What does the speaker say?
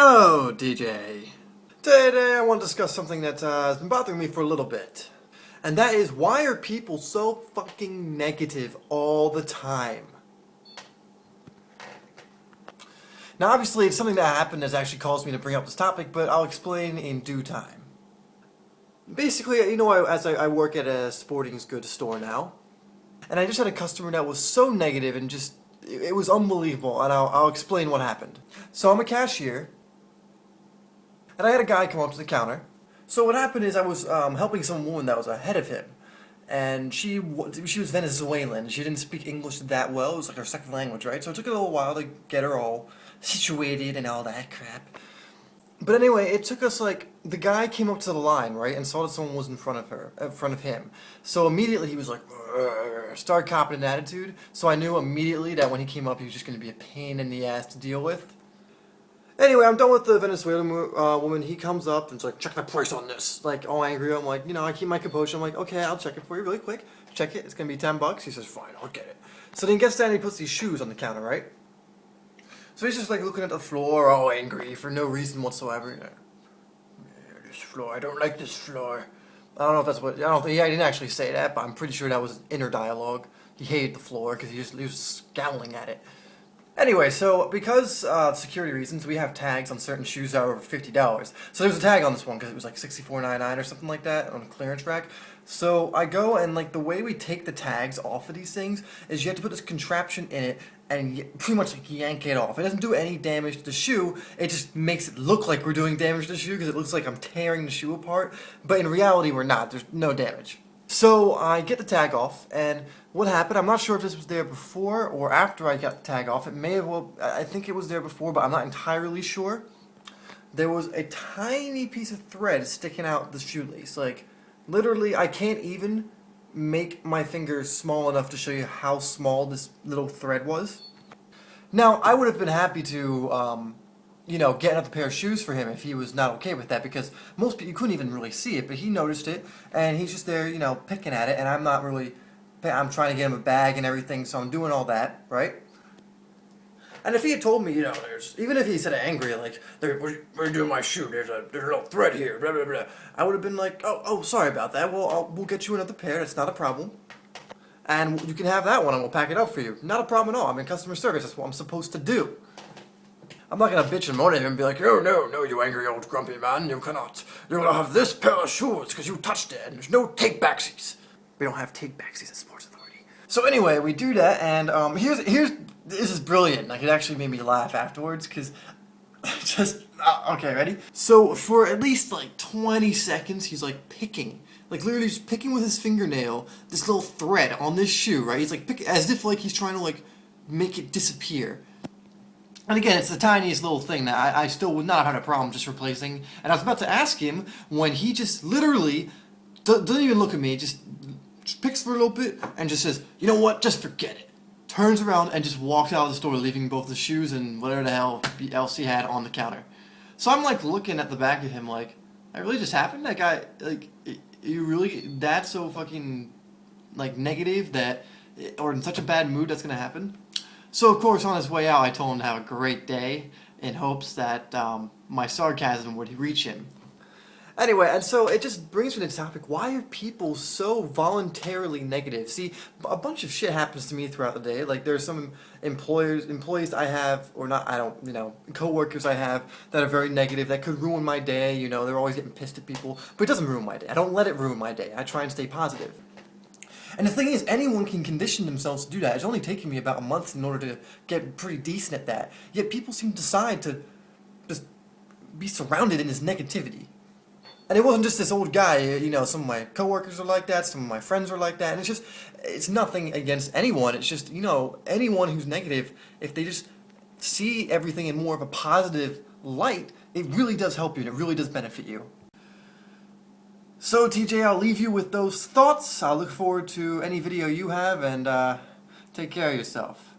Hello, DJ. Today I want to discuss something that has been bothering me for a little bit. And that is, why are people so fucking negative all the time? Now obviously it's something that happened that's actually caused me to bring up this topic, but I'll explain in due time. Basically, you know, I work at a sporting goods store now, and I just had a customer that was so negative and just, it was unbelievable, and I'll explain what happened. So I'm a cashier, and I had a guy come up to the counter. So what happened is I was helping some woman that was ahead of him, and she was Venezuelan. She didn't speak English that well. It was like her second language, right? So it took a little while to get her all situated and all that crap. But anyway, it took us like, the guy came up to the line, right, and saw that someone was in front of him. So immediately he was like, started copping an attitude. So I knew immediately that when he came up, he was just going to be a pain in the ass to deal with. Anyway, I'm done with the Venezuelan woman. He comes up and is like, check the price on this. Like, all angry. I'm like, you know, I keep my composure. I'm like, okay, I'll check it for you really quick. Check it. It's going to be $10. He says, fine, I'll get it. So then he gets down and he puts these shoes on the counter, right? So he's just like looking at the floor, all angry for no reason whatsoever. This floor, I don't like this floor. I don't know if that's what, he didn't actually say that, but I'm pretty sure that was inner dialogue. He hated the floor because he was scowling at it. Anyway, so because security reasons, we have tags on certain shoes that are over $50. So there's a tag on this one because it was like $64.99 or something like that on a clearance rack. So I go and like the way we take the tags off of these things is you have to put this contraption in it and pretty much like yank it off. It doesn't do any damage to the shoe. It just makes it look like we're doing damage to the shoe because it looks like I'm tearing the shoe apart. But in reality, we're not. There's no damage. So I get the tag off, and what happened, I'm not sure if this was there before or after I got the tag off. It may have, well, I think it was there before, but I'm not entirely sure. There was a tiny piece of thread sticking out the shoelace. Like, literally, I can't even make my fingers small enough to show you how small this little thread was. Now, I would have been happy to, you know, get another pair of shoes for him if he was not okay with that, because most people, you couldn't even really see it, but he noticed it, and he's just there, you know, picking at it, and I'm not really, I'm trying to get him a bag and everything, so I'm doing all that, right? And if he had told me, you know, even if he said angry, like, we're doing my shoe, there's a little thread here, blah, blah, blah, I would have been like, oh, sorry about that, well, we'll get you another pair, that's not a problem. And you can have that one, and we'll pack it up for you. Not a problem at all, I'm in customer service, that's what I'm supposed to do. I'm not gonna bitch and moan at him and be like, oh no, you angry old grumpy man, you cannot. You're gonna have this pair of shoes because you touched it, and there's no take-backsies. We don't have take-backsies at Sports Authority. So anyway, we do that, and this is brilliant. Like, it actually made me laugh afterwards, because just, okay, ready? So for at least like 20 seconds, he's like picking. Like literally just picking with his fingernail this little thread on this shoe, right? He's like picking, as if like he's trying to like make it disappear. And again, it's the tiniest little thing that I still would not have had a problem just replacing. And I was about to ask him when he just literally doesn't even look at me, just picks for a little bit and just says, you know what, just forget it. Turns around and just walks out of the store, leaving both the shoes and whatever the hell else he had on the counter. So I'm like looking at the back of him like, that really just happened? That guy, like, you really, that's so fucking, like, negative that, or in such a bad mood that's gonna happen? So of course on his way out I told him to have a great day in hopes that my sarcasm would reach him. Anyway, and so it just brings me to the topic, why are people so voluntarily negative? See, a bunch of shit happens to me throughout the day. Like there's some employees I have, or not, I don't, you know, coworkers I have that are very negative, that could ruin my day, you know, they're always getting pissed at people, but it doesn't ruin my day. I don't let it ruin my day. I try and stay positive. And the thing is, anyone can condition themselves to do that. It's only taken me about a month in order to get pretty decent at that. Yet people seem to decide to just be surrounded in this negativity. And it wasn't just this old guy, you know, some of my coworkers are like that, some of my friends are like that, and it's just, it's nothing against anyone, it's just, you know, anyone who's negative, if they just see everything in more of a positive light, it really does help you, and it really does benefit you. So TJ, I'll leave you with those thoughts. I'll look forward to any video you have, and take care of yourself.